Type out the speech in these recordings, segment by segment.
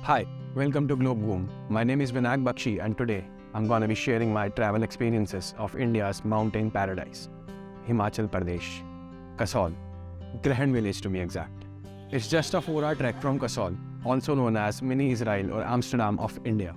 Hi, welcome to Globe Boom. My name is Vinayak Bakshi and today I'm going to be sharing my travel experiences of India's mountain paradise, Himachal Pradesh, Kasol, Grahan village to be exact. It's just a 4-hour trek from Kasol, also known as Mini Israel or Amsterdam of India.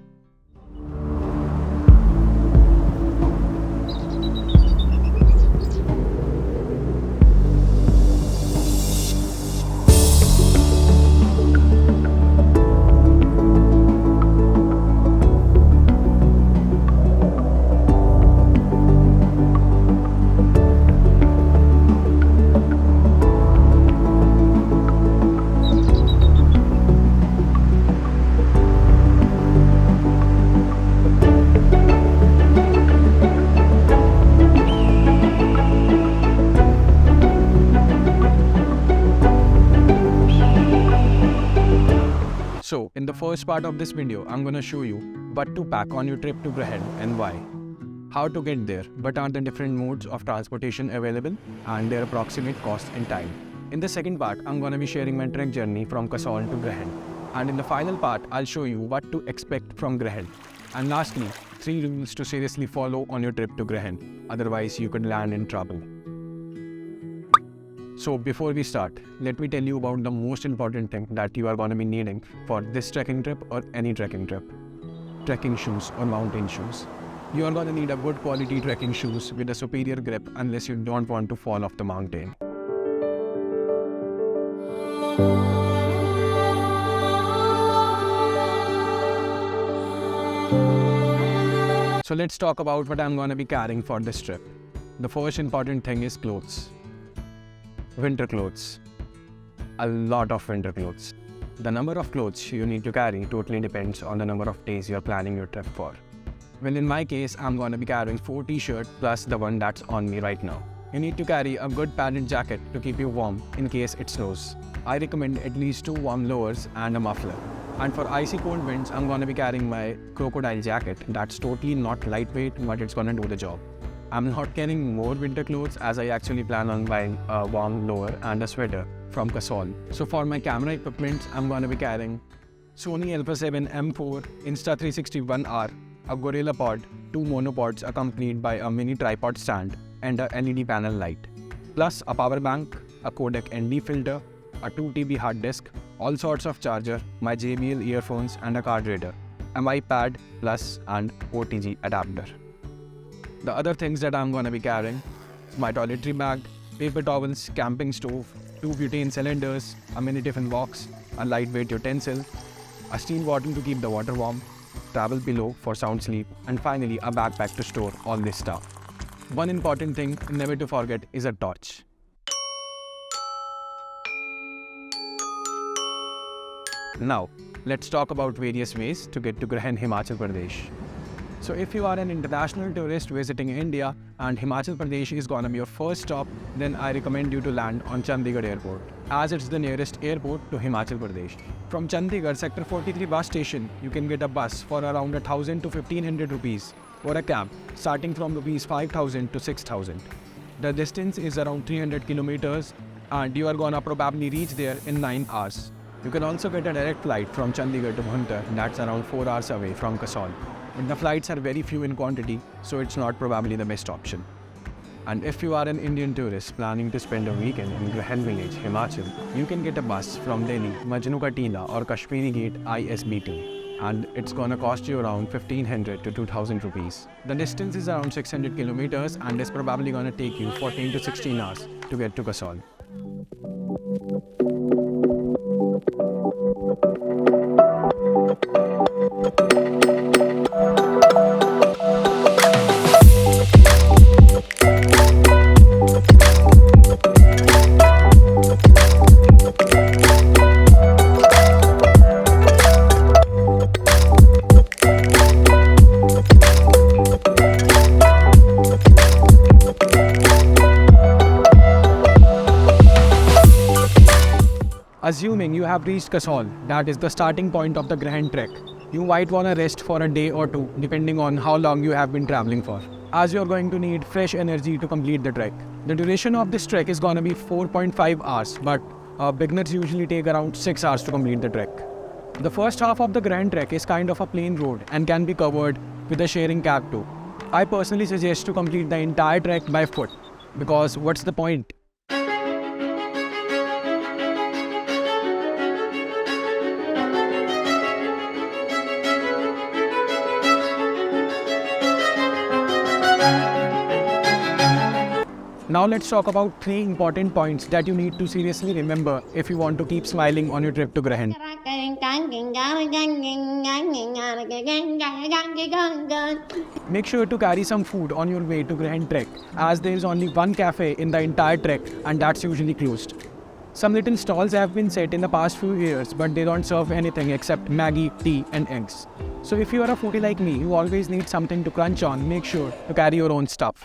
So, in the first part of this video, I'm gonna show you what to pack on your trip to Grahan and why, how to get there, what are the different modes of transportation available and their approximate cost and time. In the second part, I'm gonna be sharing my trek journey from Kasol to Grahan. And in the final part, I'll show you what to expect from Grahan. And lastly, 3 rules to seriously follow on your trip to Grahan, otherwise you could land in trouble. So before we start, let me tell you about the most important thing that you are going to be needing for this trekking trip or any trekking trip. Trekking shoes or mountain shoes. You are going to need a good quality trekking shoes with a superior grip unless you don't want to fall off the mountain. So let's talk about what I'm going to be carrying for this trip. The first important thing is clothes. Winter clothes. A lot of winter clothes. The number of clothes you need to carry totally depends on the number of days you're planning your trip for. Well, in my case, I'm going to be carrying 4 t-shirts plus the one that's on me right now. You need to carry a good padded jacket to keep you warm in case it snows. I recommend at least 2 warm lowers and a muffler. And for icy cold winds, I'm going to be carrying my crocodile jacket that's totally not lightweight, but it's going to do the job. I'm not carrying more winter clothes as I actually plan on buying a warm lower and a sweater from Kasol. So for my camera equipment, I'm going to be carrying Sony Alpha 7 M4 Insta360 1R, a Gorilla Pod, 2 monopods accompanied by a mini tripod stand and a LED panel light, plus a power bank, a codec ND filter, a 2 TB hard disk, all sorts of charger, my JBL earphones and a card reader, a my pad plus and OTG adapter. The other things that I'm going to be carrying, my toiletry bag, paper towels, camping stove, 2 butane cylinders, a mini tiffin box, a lightweight utensil, a steel bottle to keep the water warm, travel pillow for sound sleep, and finally a backpack to store all this stuff. One important thing never to forget is a torch. Now, let's talk about various ways to get to Grahan, Himachal Pradesh. So if you are an international tourist visiting India and Himachal Pradesh is gonna be your first stop, then I recommend you to land on Chandigarh airport, as it's the nearest airport to Himachal Pradesh. From Chandigarh Sector 43 bus station, you can get a bus for around 1,000 to 1,500 rupees or a cab starting from rupees 5,000 to 6,000. The distance is around 300 kilometers and you are gonna probably reach there in 9 hours. You can also get a direct flight from Chandigarh to Bhuntar, that's around 4 hours away from Kasol. But the flights are very few in quantity, so it's not probably the best option. And if you are an Indian tourist planning to spend a weekend in Grahan village, Himachal, you can get a bus from Delhi, Majnu Ka Tila or Kashmiri Gate ISBT. And it's gonna cost you around 1,500 to 2,000 rupees. The distance is around 600 kilometers and it's probably gonna take you 14 to 16 hours to get to Kasol. Assuming you have reached Kasol, that is the starting point of the Grahan trek, you might want to rest for a day or two depending on how long you have been traveling for, as you are going to need fresh energy to complete the trek. The duration of this trek is going to be 4.5 hours, but beginners usually take around 6 hours to complete the trek. The first half of the Grahan trek is kind of a plain road and can be covered with a sharing cab too. I personally suggest to complete the entire trek by foot because what's the point? Now let's talk about 3 important points that you need to seriously remember if you want to keep smiling on your trip to Grahan. Make sure to carry some food on your way to Grahan trek, as there is only one cafe in the entire trek and that's usually closed. Some little stalls have been set in the past few years, but they don't serve anything except Maggie, tea and eggs. So if you are a foodie like me who always needs something to crunch on, make sure to carry your own stuff.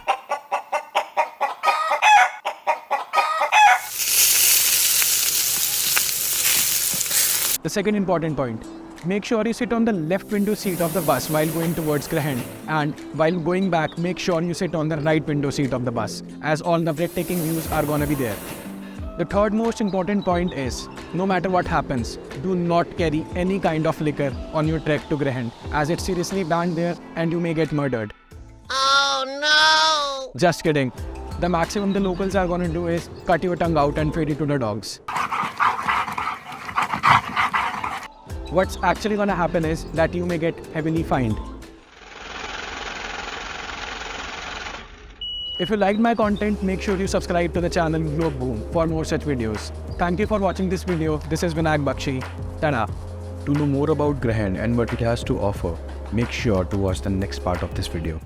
The second important point, make sure you sit on the left window seat of the bus while going towards Grahan, and while going back, make sure you sit on the right window seat of the bus, as all the breathtaking views are gonna be there. The third most important point is, no matter what happens, do not carry any kind of liquor on your trek to Grahan, as it's seriously banned there and you may get murdered. Oh no! Just kidding. The maximum the locals are gonna do is cut your tongue out and feed it to the dogs. What's actually gonna happen is that you may get heavily fined. If you liked my content, make sure you subscribe to the channel Globe Boom for more such videos. Thank you for watching this video. This is Vinayak Bakshi. Tada! To know more about Grahan and what it has to offer, make sure to watch the next part of this video.